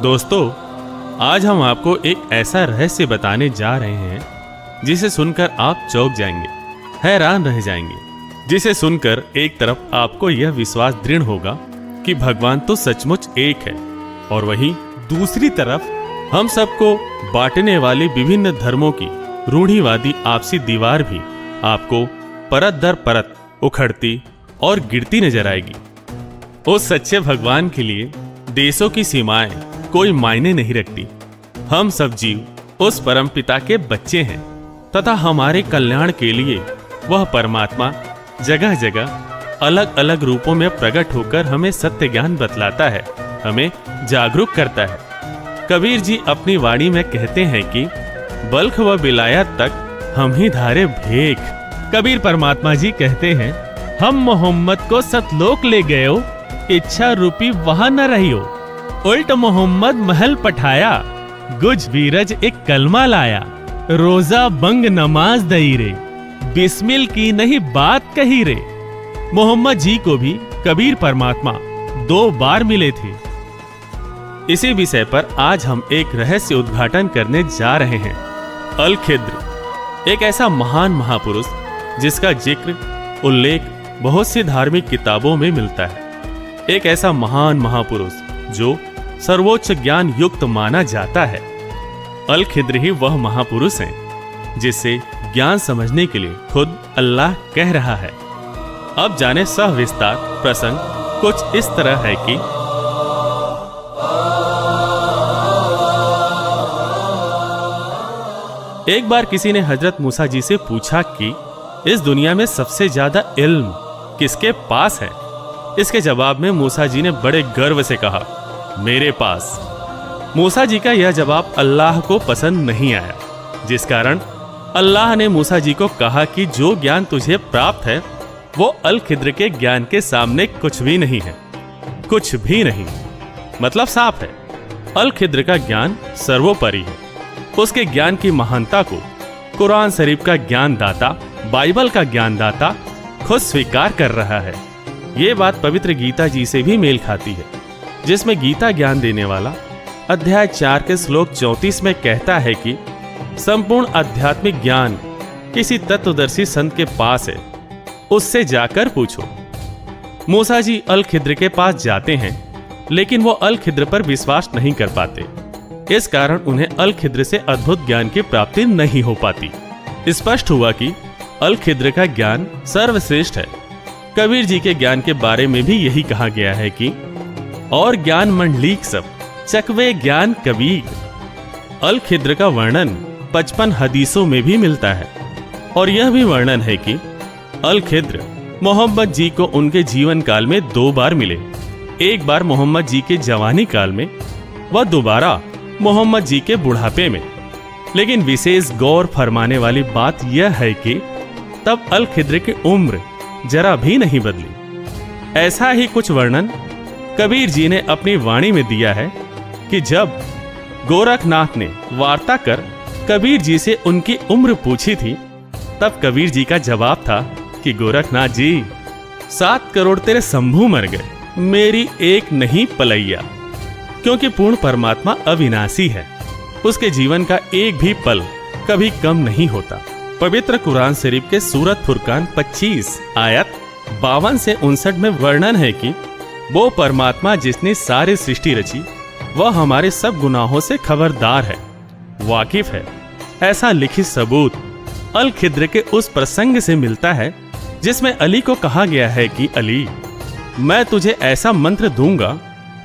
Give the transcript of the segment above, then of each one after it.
दोस्तों, आज हम आपको एक ऐसा रहस्य बताने जा रहे हैं जिसे सुनकर आप चौंक जाएंगे, हैरान रह जाएंगे। जिसे सुनकर एक तरफ आपको यह विश्वास दृढ़ होगा कि भगवान तो सचमुच एक है, और वहीं दूसरी तरफ हम सबको बांटने वाली विभिन्न धर्मों की रूढ़िवादी आपसी दीवार भी आपको परत दर परत उखड़ती और गिरती नजर आएगी। उस सच्चे भगवान के लिए देशों की सीमाएं कोई मायने नहीं रखती। हम सब जीव उस परमपिता के बच्चे हैं तथा हमारे कल्याण के लिए वह परमात्मा जगह जगह अलग अलग रूपों में प्रकट होकर हमें सत्य ज्ञान बतलाता है, हमें जागरूक करता है। कबीर जी अपनी वाणी में कहते हैं कि बल्ख व विलायत तक हम ही धारे भेख। कबीर परमात्मा जी कहते हैं, हम मोहम्मद को सतलोक ले गयो, इच्छा रूपी वहां न रहियो। उल्ट मोहम्मद महल पठाया, गुज बीरज एक कलमा लाया। रोजा बंग नमाज दई रे, बिस्मिल की नहीं बात कही रे। मोहम्मद जी को भी कबीर परमात्मा 2 बार मिले थे। इसी विषय पर आज हम एक रहस्य उद्घाटन करने जा रहे हैं। अल खिद्र एक ऐसा महान महापुरुष जिसका जिक्र उल्लेख बहुत सी धार्मिक किताबों में मिलता है। एक ऐसा महान महापुरुष जो सर्वोच्च ज्ञान युक्त माना जाता है। अल खिद्र ही वह महापुरुष हैं जिससे ज्ञान समझने के लिए खुद अल्लाह कह रहा है। अब जाने सविस्तार प्रसंग कुछ इस तरह है कि एक बार किसी ने हजरत मूसा जी से पूछा कि इस दुनिया में सबसे ज्यादा इल्म किसके पास है। इसके जवाब में मूसा जी ने बड़े गर्व से कहा, मेरे पास। मूसा जी का यह जवाब अल्लाह को पसंद नहीं आया, जिस कारण अल्लाह ने मूसा जी को कहा कि जो ज्ञान तुझे प्राप्त है वो अल खिद्र के ज्ञान के सामने कुछ भी नहीं है। कुछ भी नहीं मतलब साफ है, अल खिद्र का ज्ञान सर्वोपरि है। उसके ज्ञान की महानता को कुरान शरीफ का ज्ञानदाता, बाइबल का ज्ञानदाता खुद स्वीकार कर रहा है। ये बात पवित्र गीता जी से भी मेल खाती है, जिसमें गीता ज्ञान देने वाला अध्याय 4 के श्लोक 34 में कहता है कि संपूर्ण आध्यात्मिक ज्ञान किसी तत्वदर्शी संत के पास है, उससे जाकर पूछो। मूसा जी अल खिद्र के पास जाते हैं, लेकिन वो अल खिद्र पर विश्वास नहीं कर पाते। इस कारण उन्हें अल खिद्र से अद्भुत ज्ञान की प्राप्ति नहीं हो पाती। स्पष्ट हुआ कि अल खिद्र का ज्ञान सर्वश्रेष्ठ है। कबीर जी के ज्ञान के बारे में भी यही कहा गया है कि और ज्ञान मंडलीक सब चकवे ज्ञान कबीर। अल खिद्र का वर्णन 55 हदीसों में भी मिलता है, और यह भी वर्णन है कि अल खिद्र मोहम्मद जी को उनके जीवन काल में 2 बार मिले। एक बार मोहम्मद जी के जवानी काल में, व दोबारा मोहम्मद जी के बुढ़ापे में। लेकिन विशेष गौर फरमाने वाली बात यह है कि तब अल खिद्र की उम्र जरा भी नहीं बदली। ऐसा ही कुछ वर्णन कबीर जी ने अपनी वाणी में दिया है कि जब गोरखनाथ ने वार्ता कर कबीर जी से उनकी उम्र पूछी थी, तब कबीर जी का जवाब था कि गोरखनाथ जी, 7 करोड़ तेरे शंभू मर गए, मेरी एक नहीं पलैया। क्योंकि पूर्ण परमात्मा अविनाशी है, उसके जीवन का एक भी पल कभी कम नहीं होता। पवित्र कुरान शरीफ के सूरत फुरकान 25 आयत 52 से 59 में वर्णन है कि वो परमात्मा जिसने सारी सृष्टि रची, वह हमारे सब गुनाहों से खबरदार है, वाकिफ है। ऐसा लिखित सबूत अल खिद्र के उस प्रसंग से मिलता है जिसमें अली को कहा गया है कि अली, मैं तुझे ऐसा मंत्र दूंगा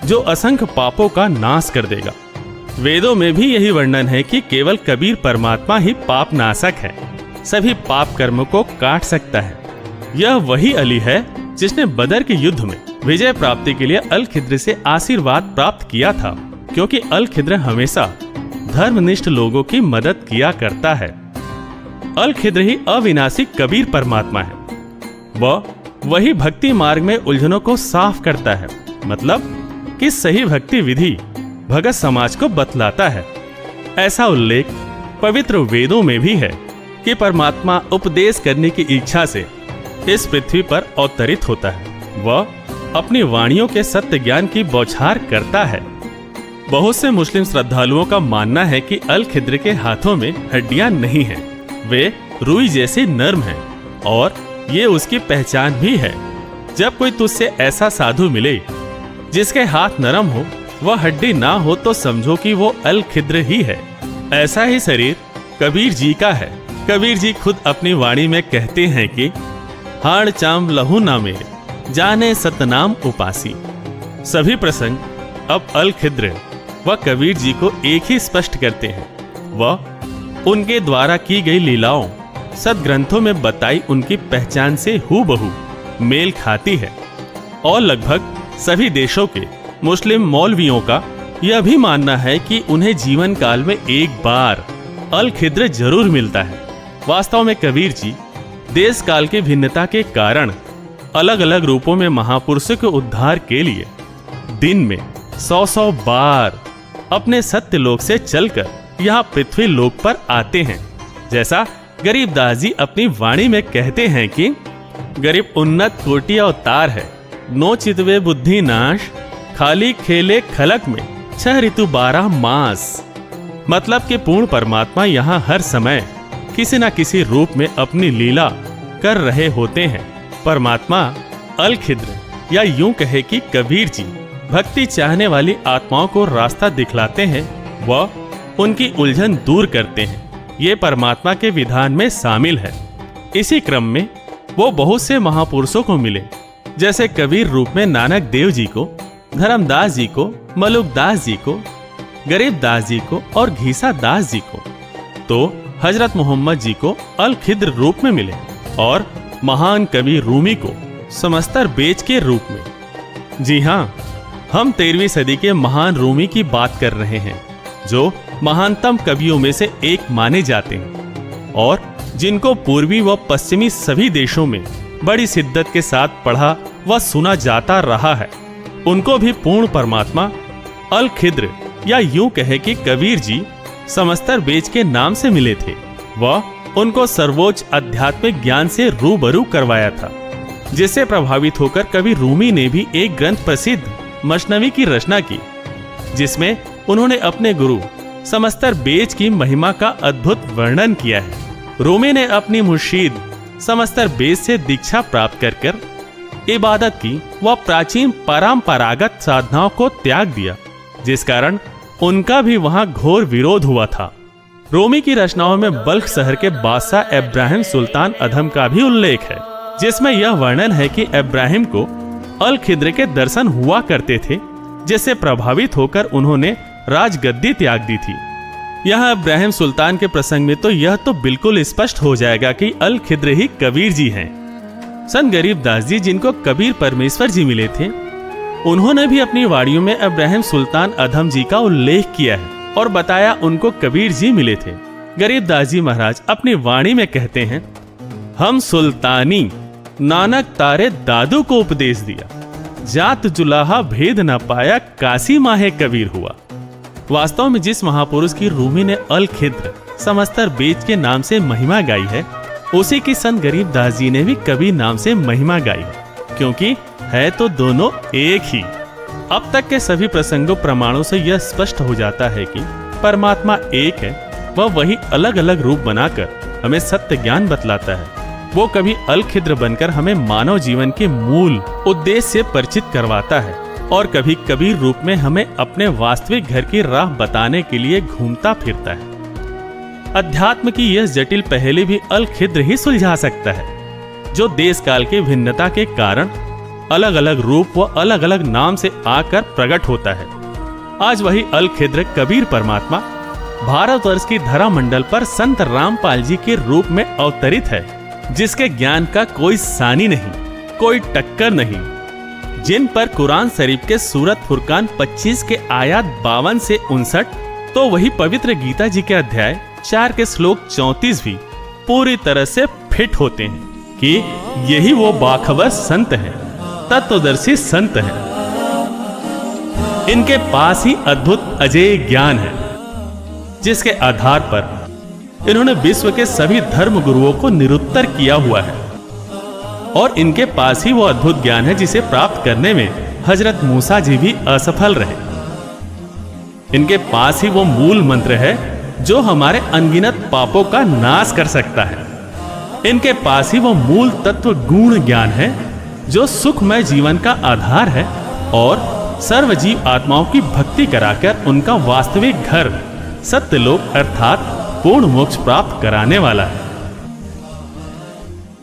जो असंख्य पापों का नाश कर देगा। वेदों में भी यही वर्णन है कि केवल कबीर परमात्मा ही पाप नाशक है, सभी पाप कर्मों को काट सकता है। यह वही अली है जिसने बदर के युद्ध में विजय प्राप्ति के लिए अल खिद्र से आशीर्वाद प्राप्त किया था, क्योंकि अल खिद्र हमेशा धर्मनिष्ठ लोगों की मदद किया करता है। अल खिद्र ही अविनाशी कबीर परमात्मा है। वह वही भक्ति मार्ग में उलझनों को साफ करता है, मतलब कि सही भक्ति विधि भगत समाज को बतलाता है। ऐसा उल्लेख पवित्र वेदों में भी है कि परमात्मा उपदेश करने की इच्छा से इस पृथ्वी पर अवतरित होता है। वह अपनी वाणियों के सत्य ज्ञान की बौछार करता है। बहुत से मुस्लिम श्रद्धालुओं का मानना है कि अल खिद्र के हाथों में हड्डियां नहीं हैं, वे रुई जैसे नर्म हैं और ये उसकी पहचान भी है। जब कोई तुझसे ऐसा साधु मिले जिसके हाथ नरम हो, वह हड्डी ना हो, तो समझो कि वो अल खिद्र ही है। ऐसा ही शरीर कबीर जी का है। कबीर जी खुद अपनी वाणी में कहते हैं कि हाड़ चाम लहू ना मेरे, जाने सतनाम उपासी। सभी प्रसंग अब अल खिद्र व कबीर जी को एक ही स्पष्ट करते हैं। वह उनके द्वारा की गई लीलाओं सदग्रंथों में बताई उनकी पहचान से हूबहू मेल खाती है और लगभग सभी देशों के मुस्लिम मौलवियों का यह भी मानना है कि उन्हें जीवन काल में एक बार अल खिद्र जरूर मिलता है। वास्तव में कबीर जी देश काल की भिन्नता के कारण अलग अलग रूपों में महापुरुषों के उद्धार के लिए दिन में 100 बार अपने सत्य लोक से चलकर यहाँ पृथ्वी लोक पर आते हैं। जैसा गरीबदास जी अपनी वाणी में कहते हैं कि गरीब उन्नत कोटि अवतार है, नो चितवे बुद्धि नाश, खाली खेले खलक में 6 ऋतु 12 मास। मतलब कि पूर्ण परमात्मा यहाँ हर समय किसी न किसी रूप में अपनी लीला कर रहे होते हैं। परमात्मा अल खिद्र या यूं कहे कि कबीर जी भक्ति चाहने वाली आत्माओं को रास्ता दिखलाते हैं व उनकी उलझन दूर करते हैं। ये परमात्मा के विधान में शामिल है। इसी क्रम में वो बहुत से महापुरुषों को मिले, जैसे कबीर रूप में नानक देव जी को, धर्मदास जी को, मलुकदास जी को, गरीबदास जी को और घीसा दास जी को। तो हजरत मोहम्मद जी को अल खिद्र रूप में मिले और महान कवि रूमी को समस्तर बेच के रूप में। जी हाँ, हम 13वीं सदी के महान रूमी की बात कर रहे हैं, जो महानतम कवियों में से एक माने जाते हैं और जिनको पूर्वी व पश्चिमी सभी देशों में बड़ी शिद्दत के साथ पढ़ा व सुना जाता रहा है। उनको भी पूर्ण परमात्मा अल खिद्र या यूं कहे कि कबीर जी समस्तर बेच के नाम से मिले थे। वह उनको सर्वोच्च आध्यात्मिक ज्ञान से रूबरू करवाया था, जिससे प्रभावित होकर कवि रूमी ने भी एक ग्रंथ प्रसिद्ध मसनवी की रचना की, जिसमें उन्होंने अपने गुरु समस्तर बेच की महिमा का अद्भुत वर्णन किया है। रूमी ने अपनी मुर्शीद समस्तर बेच से दीक्षा प्राप्त कर इबादत की व प्राचीन परंपरागत साधनाओं को त्याग दिया, जिस कारण उनका भी वहां घोर विरोध हुआ था। रूमी की रचनाओं में बल्ख शहर के बादशाह इब्राहिम सुल्तान अधम का भी उल्लेख है, जिसमें यह वर्णन है कि इब्राहिम को अल खिद्र के दर्शन हुआ करते थे, जिससे प्रभावित होकर उन्होंने राजगद्दी त्याग दी थी। यहाँ इब्राहिम सुल्तान के प्रसंग में तो यह तो बिल्कुल स्पष्ट हो जाएगा कि अल खिद्र ही कबीर जी हैं। संत गरीबदास जी, जिनको कबीर परमेश्वर जी मिले थे, उन्होंने भी अपनी वाणियों में इब्राहिम सुल्तान अधम जी का उल्लेख किया है और बताया उनको कबीर जी मिले थे। गरीबदास जी महाराज अपनी वाणी में कहते हैं, हम सुल्तानी नानक तारे दादू को उपदेश दिया, जात जुलाहा भेद न पाया, काशी माहे कबीर हुआ। वास्तव में जिस महापुरुष की रूमी ने अल खिद्र समस्तर बेच के नाम से महिमा गाई है, उसी की संत गरीबदास जी ने भी कबीर नाम से महिमा गाई है, क्योंकि है तो दोनों एक ही। अब तक के सभी प्रसंगों प्रमाणों से यह स्पष्ट हो जाता है कि परमात्मा एक है, वह वही अलग अलग रूप बनाकर हमें सत्य ज्ञान बतलाता है। वो कभी अल खिद्र बनकर हमें मानव जीवन के मूल उद्देश्य से परिचित करवाता है और कभी कबीर रूप में हमें अपने वास्तविक घर की राह बताने के लिए घूमता फिरता है। अध्यात्म की यह जटिल पहेली भी अल खिद्र ही सुलझा सकता है, जो देश काल की भिन्नता के कारण अलग अलग रूप व अलग अलग नाम से आकर प्रकट होता है। आज वही अल खिद्र कबीर परमात्मा भारतवर्ष की धरा मंडल पर संत रामपाल जी के रूप में अवतरित है, जिसके ज्ञान का कोई सानी नहीं, कोई टक्कर नहीं, जिन पर कुरान शरीफ के सूरत फुरकान 25 के आयत 52 से 59, तो वही पवित्र गीता जी के अध्याय 4 के श्लोक 34 भी पूरी तरह से फिट होते हैं कि यही वो बाखबर संत हैं, तत्वदर्शी संत हैं। इनके पास ही अद्भुत अजेय ज्ञान है, जिसके आधार पर इन्होंने विश्व के सभी धर्म गुरुओं को निरुत्तर किया हुआ है, और इनके पास ही वो अद्भुत ज्ञान है जिसे प्राप्त करने में हजरत मूसा जी भी असफल रहे। इनके पास ही वो मूल मंत्र है जो हमारे अनगिनत पापों का नाश कर सकता है। इनके पास ही वो मूल तत्व गुण ज्ञान है जो सुखमय जीवन का आधार है और सर्वजीव आत्माओं की भक्ति कराकर उनका वास्तविक घर सत्यलोक अर्थात पूर्ण मोक्ष प्राप्त कराने वाला है।